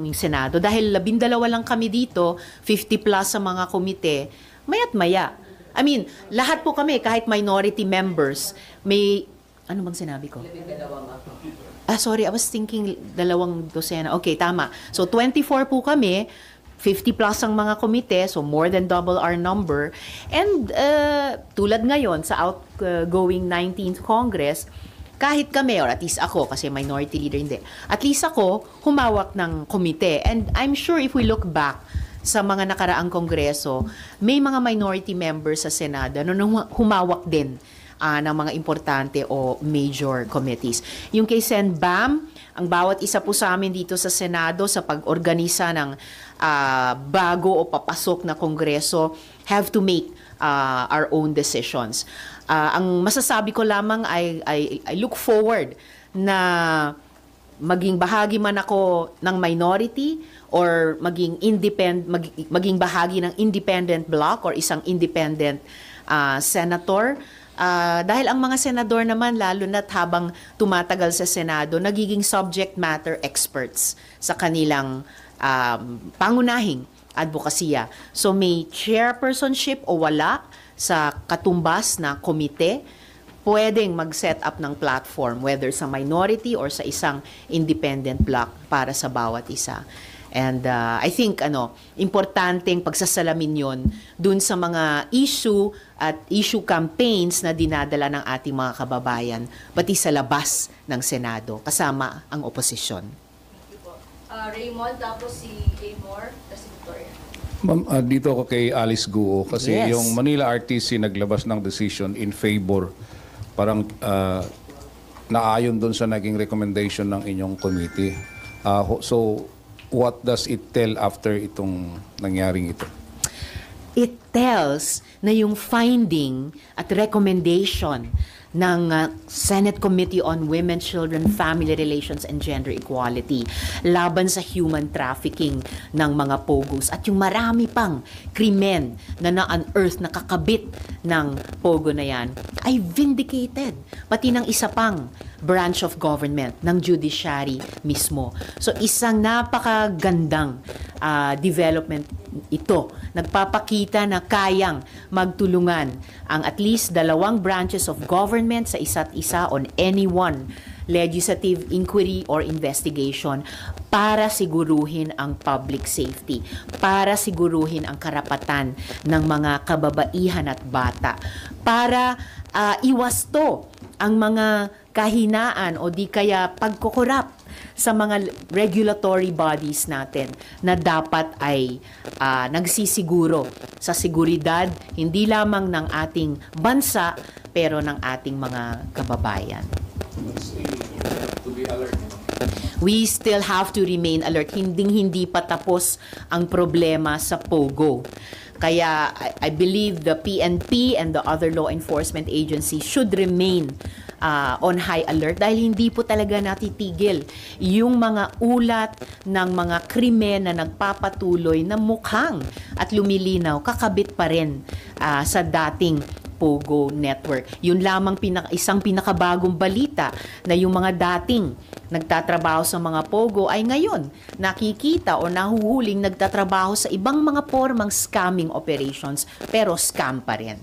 yung Senado. Dahil 12 lang kami dito, 50 plus sa mga komite, maya't maya. I mean, lahat po kami, kahit minority members, may, ano bang sinabi ko? Sorry, I was thinking 2 dosena. Okay, tama. So, 24 po kami, 50 plus ang mga komite, so more than double our number. And tulad ngayon sa outgoing 19th Congress, kahit kami, or at least ako, kasi minority leader hindi, at least ako, humawak ng komite. And I'm sure if we look back sa mga nakaraang kongreso, may mga minority members sa Senado na humawak din ng mga importante o major committees. Yung kay Sen Bam, ang bawat isa po sa amin dito sa Senado sa pag-organisa ng bago o papasok na kongreso have to make our own decisions. Ang masasabi ko lamang I look forward na maging bahagi man ako ng minority or maging bahagi ng independent bloc or isang independent senator. Dahil ang mga senador naman, lalo na't habang tumatagal sa Senado, nagiging subject matter experts sa kanilang pangunahing advokasya. So may chairpersonship o wala sa katumbas na komite, pwedeng mag-set up ng platform, whether sa minority or sa isang independent bloc para sa bawat isa. And I think importanteng pagsasalamin yon dun sa mga issue at issue campaigns na dinadala ng ating mga kababayan, pati sa labas ng Senado, kasama ang oposisyon. Thank you po. Raymond, tapos si Amor, tapos si Victoria. Ma'am, dito ako kay Alice Guo kasi Yes. yung Manila RTC naglabas ng decision in favor, parang naayon doon sa naging recommendation ng inyong committee. So, what does it tell after itong nangyaring ito? It tells na yung finding at recommendation ng Senate Committee on Women, Children, Family Relations and Gender Equality laban sa human trafficking ng mga pogos at yung marami pang krimen na na-unearth, nakakabit ng pogo na yan ay vindicated pati ng isa pang branch of government ng judiciary mismo. So isang napakagandang development ito. Nagpapakita na kayang magtulungan ang at least 2 branches of government sa isa't isa on any one legislative inquiry or investigation para siguruhin ang public safety, para siguruhin ang karapatan ng mga kababaihan at bata, para iwasto ang mga kahinaan o di kaya pagkukurap sa mga regulatory bodies natin na dapat ay nagsisiguro sa seguridad hindi lamang ng ating bansa pero ng ating mga kababayan. We still have to remain alert. Hindi pa tapos ang problema sa POGO. Kaya I believe the PNP and the other law enforcement agencies should remain on high alert dahil hindi po talaga natitigil yung mga ulat ng mga krimen na nagpapatuloy na mukhang at lumilinaw kakabit pa rin sa dating Pogo Network. Yun lamang isang pinakabagong balita na yung mga dating nagtatrabaho sa mga Pogo ay ngayon nakikita o nahuhuling nagtatrabaho sa ibang mga formang scamming operations pero scam pa rin.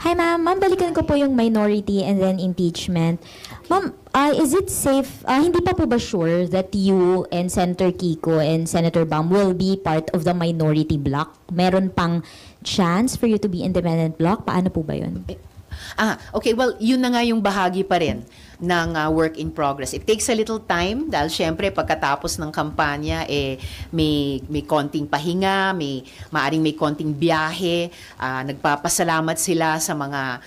Hi ma'am, balikan ko po yung minority and then impeachment. Ma'am, is it safe, hindi pa po ba sure that you and Senator Kiko and Senator Bam will be part of the minority bloc? Meron pang chance for you to be independent bloc? Paano po ba yun? Okay, well, yun na nga yung bahagi pa rin ng work in progress. It takes a little time dahil syempre pagkatapos ng kampanya may konting pahinga, maaring may konting biyahe, nagpapasalamat sila sa mga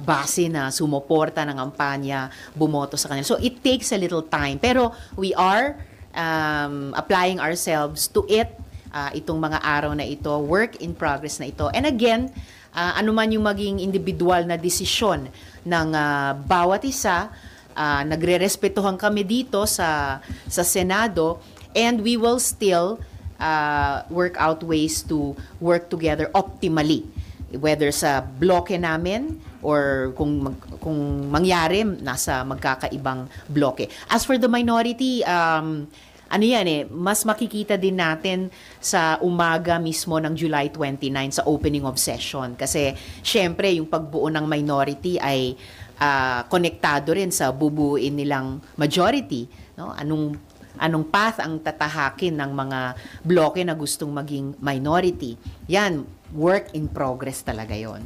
base na sumuporta ng kampanya, bumoto sa kanila. So it takes a little time pero we are applying ourselves to it, itong mga araw na ito, work in progress na ito. And again, ano man yung maging individual na desisyon ng bawat isa, nagre-respetuhan kami dito sa Senado and we will still work out ways to work together optimally whether sa bloke namin or kung mangyari nasa magkakaibang bloke. As for the minority, ano yan mas makikita din natin sa umaga mismo ng July 29 sa opening of session. Kasi syempre yung pagbuo ng minority ay konektado rin sa bubuuin nilang majority. No? Anong path ang tatahakin ng mga bloke na gustong maging minority. Yan, work in progress talaga yon.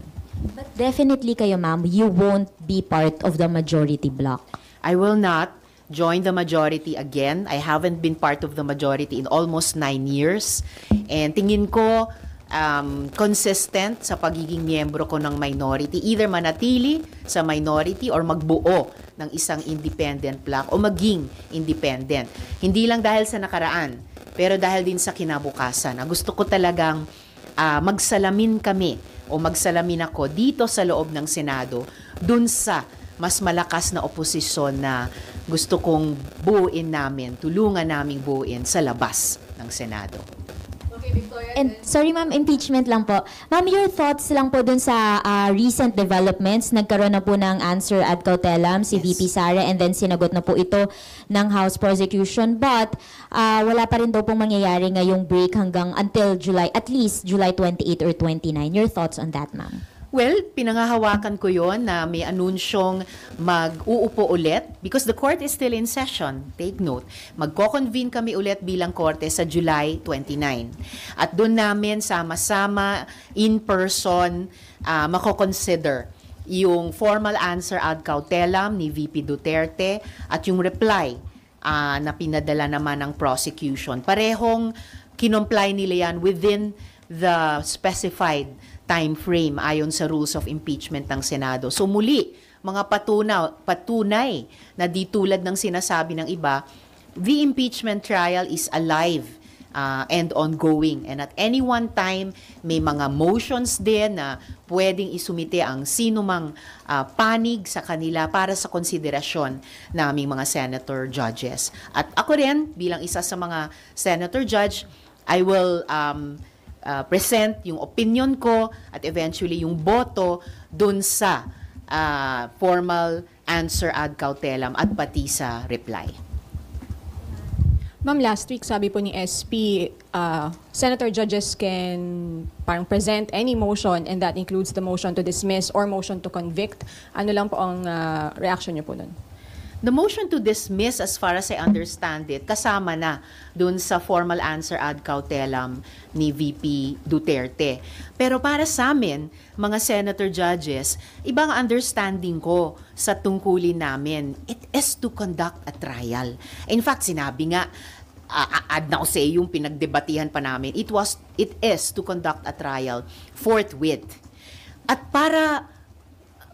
But definitely kayo, ma'am, you won't be part of the majority bloc. I will not join the majority again. I haven't been part of the majority in almost 9 years. And tingin ko, consistent sa pagiging miyembro ko ng minority. Either manatili sa minority or magbuo ng isang independent bloc o maging independent. Hindi lang dahil sa nakaraan, pero dahil din sa kinabukasan. Gusto ko talagang magsalamin kami o magsalamin ako dito sa loob ng Senado dun sa mas malakas na oposisyon na gusto kong buuin namin, tulungan naming buuin sa labas ng Senado. Okay, Victoria. And sorry ma'am, impeachment lang po. Ma'am, your thoughts lang po dun sa recent developments. Nagkaroon na po ng answer ad cautelam si Yes. VP Sara and then sinagot na po ito ng House Prosecution. But wala pa rin daw pong mangyayari ngayong break hanggang until July, at least July 28 or 29. Your thoughts on that, ma'am? Well, pinangahawakan ko yon na may anunsyong mag-uupo ulit because the court is still in session. Take note. Magko-convene kami ulit bilang korte sa July 29. At doon namin sama-sama in person mako-consider yung formal answer ad cautelam ni VP Duterte at yung reply na pinadala naman ng prosecution. Parehong kinomply nila yan within the specified time frame ayon sa rules of impeachment ng Senado. So muli, mga patunay na di tulad ng sinasabi ng iba, the impeachment trial is alive and ongoing. And at any one time, may mga motions din na pwedeng isumite ang sinumang panig sa kanila para sa konsiderasyon naming mga senator judges. At ako rin, bilang isa sa mga senator judge, I will present yung opinion ko at eventually yung boto dun sa formal answer ad cautelam at pati sa reply. Ma'am, last week sabi po ni SP, senator judges can parang present any motion and that includes the motion to dismiss or motion to convict. Ano lang po ang reaction niyo po nun? The motion to dismiss, as far as I understand it, kasama na dun sa formal answer ad cautelam ni VP Duterte. Pero para sa amin, mga senator judges, ibang understanding ko sa tungkulin namin. It is to conduct a trial. In fact, sinabi nga, ad nauseum, pinagdebatihan pa namin, it is to conduct a trial forthwith. At para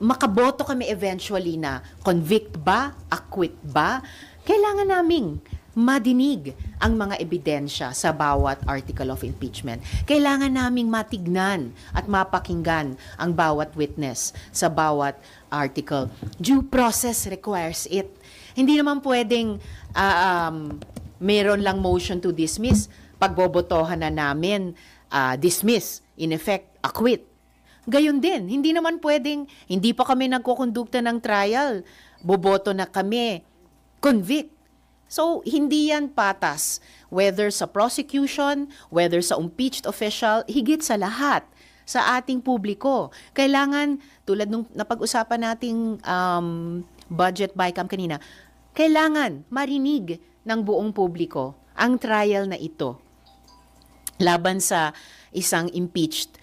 makaboto kami eventually na convict ba, acquit ba, kailangan naming madinig ang mga ebidensya sa bawat article of impeachment. Kailangan naming matignan at mapakinggan ang bawat witness sa bawat article. Due process requires it. Hindi naman pwedeng meron lang motion to dismiss, pagbobotohan na namin, dismiss, in effect, acquit. Gayon din, hindi naman pwedeng, hindi pa kami nagkukondukta ng trial, boboto na kami, convict. So, hindi yan patas, whether sa prosecution, whether sa impeached official, higit sa lahat, sa ating publiko. Kailangan, tulad nung napag-usapan nating budget bycam kanina, kailangan marinig ng buong publiko ang trial na ito laban sa isang impeached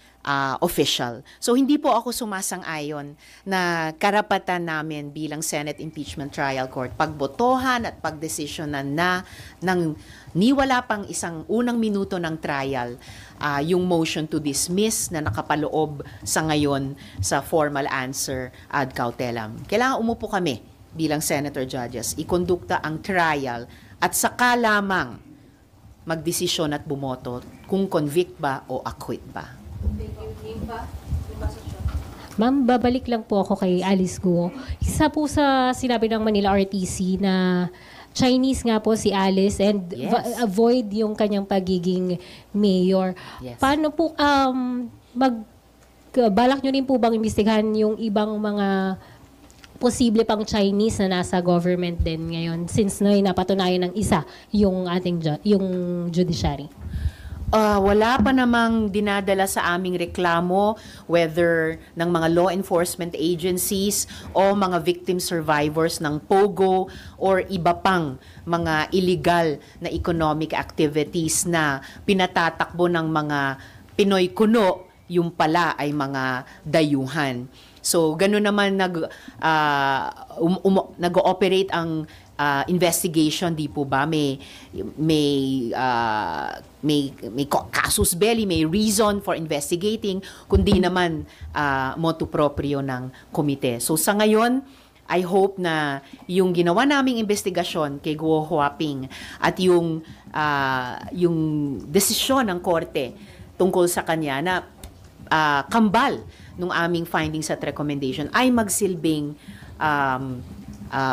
official. So hindi po ako sumasang-ayon na karapatan namin bilang Senate Impeachment Trial Court pagbotohan at pagdesisyonan na ng niwala pang isang unang minuto ng trial yung motion to dismiss na nakapaloob sa ngayon sa formal answer ad cautelam. Kailangan umupo kami bilang senator judges, ikondukta ang trial at saka lamang magdesisyon at bumoto kung convict ba o acquit ba. Thank you. Nimpa, Sasha. Ma'am, babalik lang po ako kay Alice Guo. Isa po sa sinabi ng Manila RTC na Chinese nga po si Alice and Yes. avoid yung kanyang pagiging mayor. Yes. Paano po balak nyo rin po bang imbestigahan yung ibang mga posible pang Chinese na nasa government din ngayon since napatunayan ng isa yung yung judiciary? Wala pa namang dinadala sa aming reklamo, whether ng mga law enforcement agencies o mga victim survivors ng POGO or iba pang mga illegal na economic activities na pinatatakbo ng mga Pinoy kuno, yung pala ay mga dayuhan. So, gano'n naman nag-ooperate ang investigation, di po ba? May casus belli, may reason for investigating, kundi naman motu proprio ng komite. So, sa ngayon, I hope na yung ginawa naming investigasyon kay Guo Huaping at yung desisyon ng korte tungkol sa kanya na kambal nung aming findings at recommendation ay magsilbing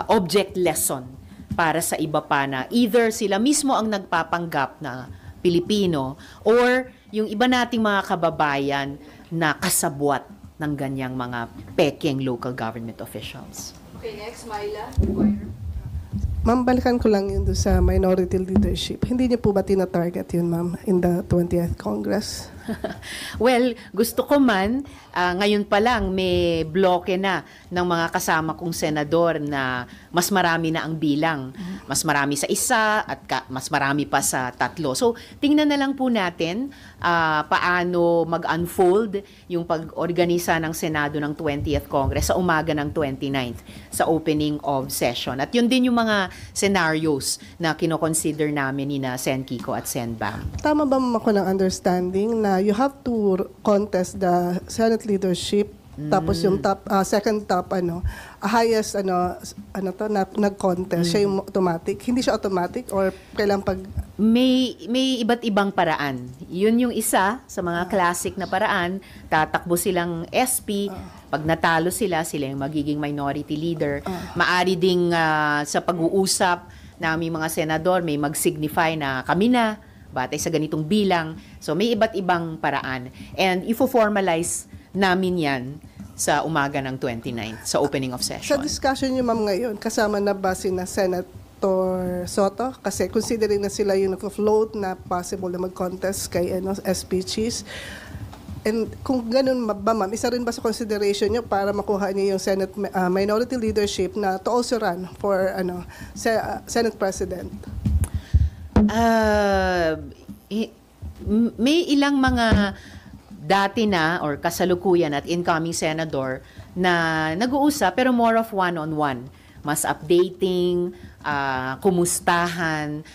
object lesson para sa iba pa na either sila mismo ang nagpapanggap na Pilipino or yung iba nating mga kababayan na kasabwat ng ganyang mga peking local government officials. Okay, next, Myla. Inquirer. Ma'am, balikan ko lang yun doon sa minority leadership. Hindi niyo po ba tina-target yun, ma'am, in the 20th Congress? Well, gusto ko man, ngayon pa lang may bloke na ng mga kasama kong senador na mas marami na ang bilang. Mas marami sa isa at mas marami pa sa tatlo. So, tingnan na lang po natin paano mag-unfold yung pag-organisa ng Senado ng 20th Congress sa umaga ng 29th sa opening of session. At yun din yung mga scenarios na kinoconsider namin ni na Sen Kiko at Sen Bam. Tama ba ma'am ako ng understanding na you have to contest the Senate leadership tapos yung second top highest nag-contest siya yung automatic, hindi siya automatic or kailang pag May iba't ibang paraan. Yun yung isa sa mga classic na paraan. Tatakbo silang SP. Pag natalo sila yung magiging minority leader. Maari ding sa pag-uusap na aming mga senador, may mag-signify na kami na, batay sa ganitong bilang. So may iba't ibang paraan. And ifo-formalize namin yan sa umaga ng 29th, sa opening of sa session. discussion niyo ma'am ngayon, kasama na ba si na Senator Soto? Kasi considering na sila yung nag-float na possible na mag-contest kay SP Cheese. And kung ganun ba ma'am, isa rin ba sa consideration niyo para makuha niyo yung Senate minority leadership na to also run for Senate President? May ilang mga dati na or kasalukuyan at incoming senador na nag-uusap pero more of one-on-one. Mas updating, kumustahan.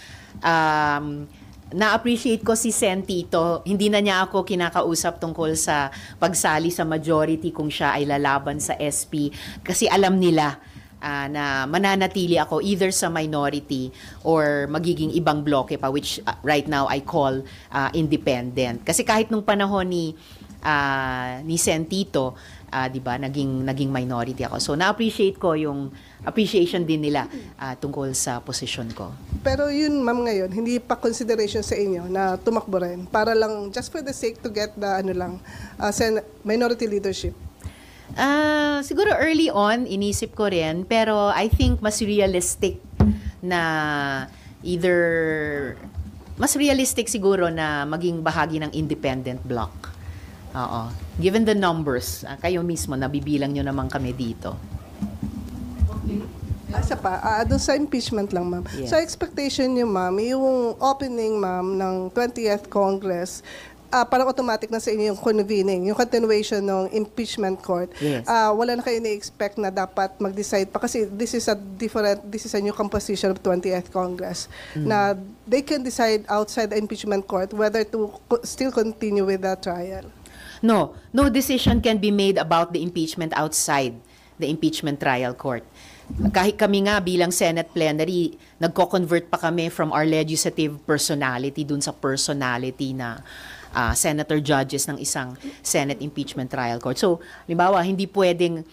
Na-appreciate ko si Sen Tito. Hindi na niya ako kinakausap tungkol sa pagsali sa majority kung siya ay lalaban sa SP kasi alam nila na mananatili ako either sa minority or magiging ibang bloke pa, which right now I call independent. Kasi kahit nung panahon ni Sen Tito, 'di ba, naging minority ako. So na-appreciate ko yung appreciation din nila tungkol sa posisyon ko. Pero yun ma'am ngayon, hindi pa consideration sa inyo na tumakbo rin para lang just for the sake to get the minority leadership. Siguro early on, inisip ko rin, pero I think mas realistic siguro na maging bahagi ng independent bloc. Oo. Given the numbers, kayo mismo, nabibilang nyo naman kami dito. Asa pa, doon sa impeachment lang ma'am. Yes. So expectation niyo ma'am, yung opening ma'am ng 20th Congress, parang automatic na sa inyo yung convening, yung continuation ng impeachment court. Yes. Wala na kayo na-expect na dapat mag-decide pa kasi this is a new composition of 20th Congress na they can decide outside the impeachment court whether to still continue with the trial. No decision can be made about the impeachment outside the impeachment trial court. Kahit kami nga bilang Senate plenary, nagko-convert pa kami from our legislative personality dun sa personality na senator judges ng isang Senate impeachment trial court. So, halimbawa, hindi pwedeng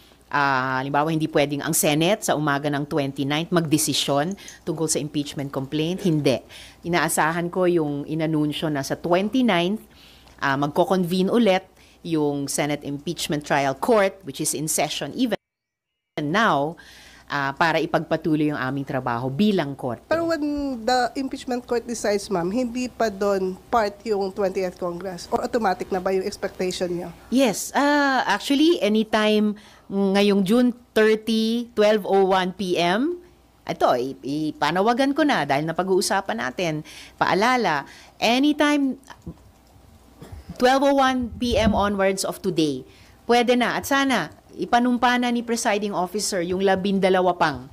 ang Senate sa umaga ng 29th magdesisyon tungkol sa impeachment complaint. Hindi. Inaasahan ko yung inanunsyo na sa 29th, magko-convene ulit yung Senate Impeachment Trial Court, which is in session even now, para ipagpatuloy yung aming trabaho bilang korte. Pero when the impeachment court decides, ma'am, hindi pa doon part yung 20th Congress? Or automatic na ba yung expectation niyo? Yes, actually, anytime ngayong June 30, 12:01 p.m., ito, ipanawagan ko na dahil napag-uusapan natin, paalala, anytime 12:01 p.m. onwards of today, pwede na at sana ipanumpa na ni presiding officer yung 12 pang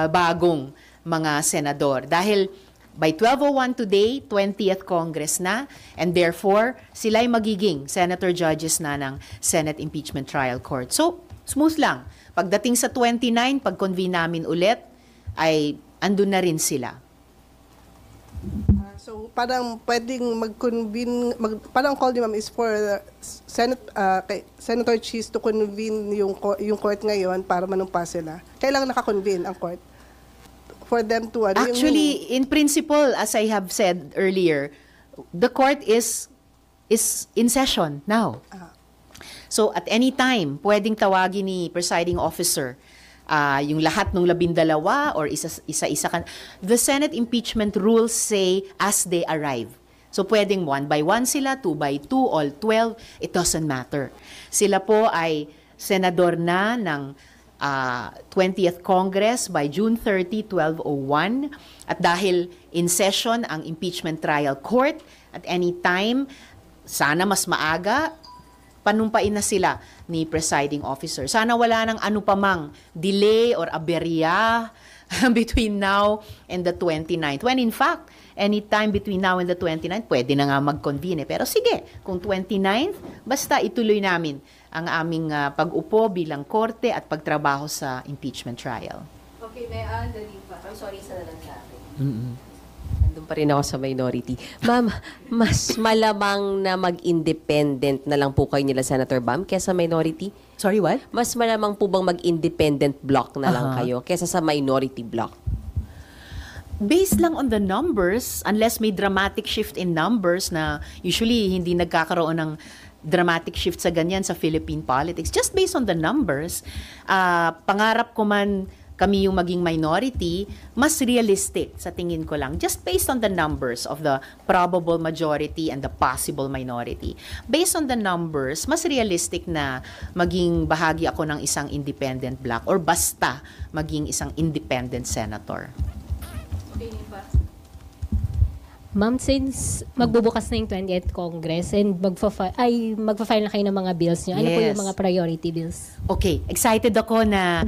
bagong mga senador. Dahil by 12:01 today, 20th Congress na, and therefore, sila'y magiging senator judges na ng Senate Impeachment Trial Court. So, smooth lang. Pagdating sa 29, pag-convene namin ulit, ay andun na rin sila. So, parang pwedeng mag-convene, parang ang call ni ma'am is for kay Senator Cheese to convene yung court ngayon para manumpa sila. Kailangan naka-convene ang court? For them to... Actually, in principle, as I have said earlier, the court is in session now. So, at any time, pwedeng tawagin ni presiding officer yung lahat ng 12 or isa-isa kan. The Senate impeachment rules say as they arrive. So pwedeng 1 by 1 sila, 2 by 2, all 12, it doesn't matter. Sila po ay senador na ng 20th Congress by June 30, 12:01. At dahil in session ang impeachment trial court, at any time, sana mas maaga, panumpain na sila ni presiding officer. Sana wala nang ano pa mang delay or aberya between now and the 29th. When in fact, anytime between now and the 29th, pwede na nga mag-convene. Pero sige, kung 29th, basta ituloy namin ang aming pag-upo bilang korte at pagtrabaho sa impeachment trial. Okay, may dali pa. I'm sorry sa nalangyari. Nandun pa rin ako sa minority. Ma'am, mas malamang na mag-independent na lang po kayo nila Senator Bam kesa minority? Sorry, what? Mas malamang po bang mag-independent block na lang kayo kesa sa minority block? Based lang on the numbers, unless may dramatic shift in numbers na usually hindi nagkakaroon ng dramatic shift sa ganyan sa Philippine politics. Just based on the numbers, pangarap ko man kami yung maging minority, mas realistic sa tingin ko lang. Just based on the numbers of the probable majority and the possible minority. Based on the numbers, mas realistic na maging bahagi ako ng isang independent bloc or basta maging isang independent senator. Okay, pa. Ma'am, since magbubukas na yung 20th Congress and magfa-file na kayo ng mga bills nyo, ano po Yes. yung mga priority bills? Okay, excited ako na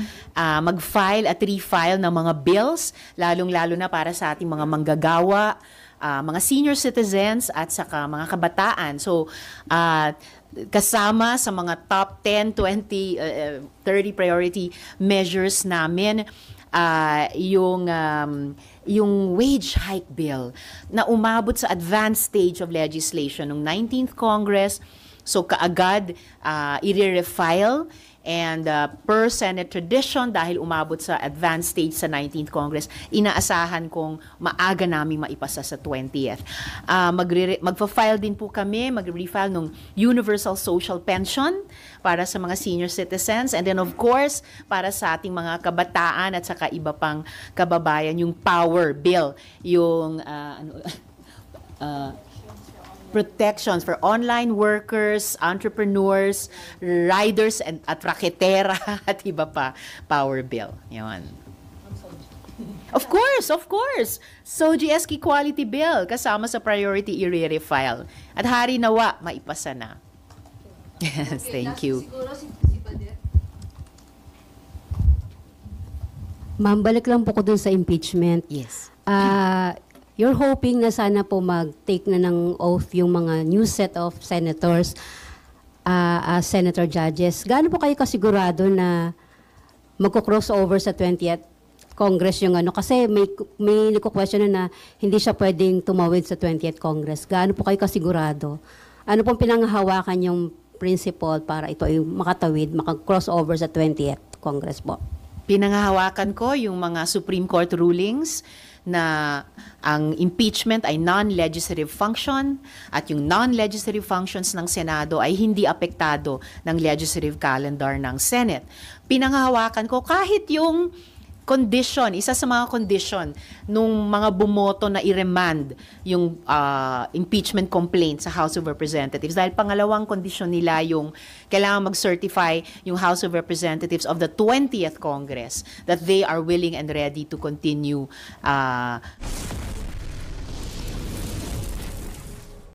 mag-file at refile ng mga bills, lalong-lalo na para sa ating mga manggagawa, mga senior citizens at saka mga kabataan. So, kasama sa mga top 10, 20, 30 priority measures namin, yung wage hike bill na umabot sa advanced stage of legislation ng 19th Congress. So kaagad i-refile and per Senate tradition dahil umabot sa advanced stage sa 19th Congress, inaasahan kong maaga naming maipasa sa 20th. Magfa-file din po kami, mag-refile ng Universal Social Pension para sa mga senior citizens, and then of course para sa ating mga kabataan at saka iba pang kababayan, yung Power Bill, yung protections for online workers, entrepreneurs, riders at raketera at iba pa, Power Bill. Yun. Of course. So, GSK Quality Bill, kasama sa priority i-refile. At hari nawa, maipasa na. Yes, thank you. Siguro si Badet. Ma'am, balik lang po ko dun sa impeachment. Yes. You're hoping na sana po mag-take na ng oath yung mga new set of senators as senator judges. Gaano po kayo kasigurado na magko-crossover sa 20th Congress yung ano? Kasi may nagko-question na hindi siya pwedeng tumawid sa 20th Congress. Gaano po kayo kasigurado? Ano pong pinanghahawakan yung principle para ito ay makatawid, maka-crossover sa 20th Congress po? Pinangahawakan ko yung mga Supreme Court rulings na ang impeachment ay non-legislative function at yung non-legislative functions ng Senado ay hindi apektado ng legislative calendar ng Senate. Pinangahawakan ko kahit yung condition, isa sa mga condition nung mga bumoto na i-remand yung impeachment complaint sa House of Representatives. Dahil pangalawang condition nila yung kailangan mag-certify yung House of Representatives of the 20th Congress that they are willing and ready to continue